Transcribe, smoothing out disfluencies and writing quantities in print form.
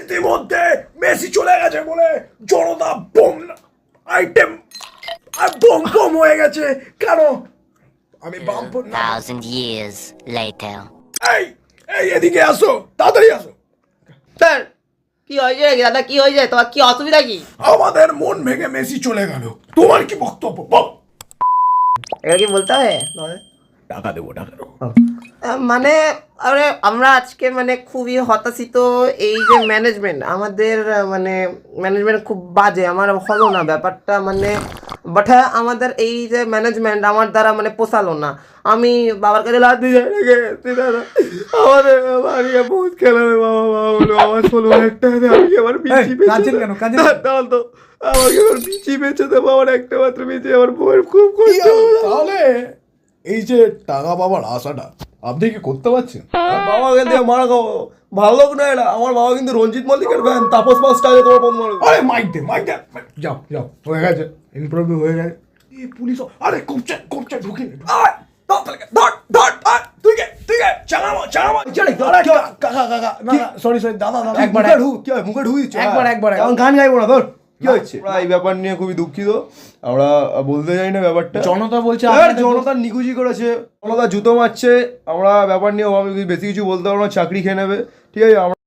ইতিমধ্যে মেসি চলে গেছে বলে জনতা বোম আইটেম বোম বোম হয়ে গেছে। কেন? আমি বামপন্থী। 1,000 years later. এই এই এদিকে আসো, তাড়াতাড়ি আসো। স্যার কি হয়েছে দাদা, কি হয়েছে, তোমার কি অসুবিধা কি? আমাদের মন ভেঙে মেসি চলে গেল, তোমার কি বক্তব্য বল? এটা কি বলতে হবে? টাকা দেবো, টাকা দেবো। মানে আরে আমরা আজকে মানে খুবই হতাশিত। এই যে ম্যানেজমেন্ট আমাদের মানে ম্যানেজমেন্ট খুব বাজে, আমার হলো না ব্যাপারটা মানে। বাট হ্যাঁ, আমাদের এই যে ম্যানেজমেন্ট আমার দ্বারা মানে পোষালো না। আমি বাবার কাছে লাভ দিয়ে দাদা আমাদের বাড়িতে বহুত খেলাবে, বাবা বাবা বলে আমার 16,000 টাকা দিয়ে আমি আমার পিছিয়ে কাঁদছেন কেন? কাঁদছেন কেন? তো আমাকে আমার পিছিয়ে বেঁচে দেবো, আমার একটা মাত্র পিছিয়ে আমার বউয়ের খুব কষ্ট। তাহলে এই যে টাকা পাওয়ার আশাটা আপনি কি করতে পারছেন? বাবাকে দিয়ে মারা খাবো, ভালো লোক না এরা। আমার বাবা কিন্তু রঞ্জিত মল্লিকের ফ্যান, তাপস পাস স্টাইলে তোমার বন্ধ মারো। আরে মাইক দে, মাইক দে। যাও যাও, হয়ে গেছে, ইন্টারভিউ হয়ে গেছে। এই পুলিশ, আরে কপচা ঢুকে নে। আয়, ধর তাহলে, ধর ধর আয়, তুই কে চাঙামো চাঙামো। কাকা কাকা, না সরি সরি, দাদা দাদা, একবার মুখে ঢুক, কি হয় মুখে ঢুকিস? একবার এখন গান গাইবো না, ধর। কি হচ্ছে? আমরা এই ব্যাপার নিয়ে খুবই দুঃখিত, আমরা বলতে চাই না ব্যাপারটা। জনতা বলছে আর আপনাদের জনতা নিকুচি করেছে, জনতা জুতো মারছে, আমরা ব্যাপার নিয়ে বেশি কিছু বলতে পারবো না, চাকরি খেয়ে নেবে, ঠিক আছে? আমরা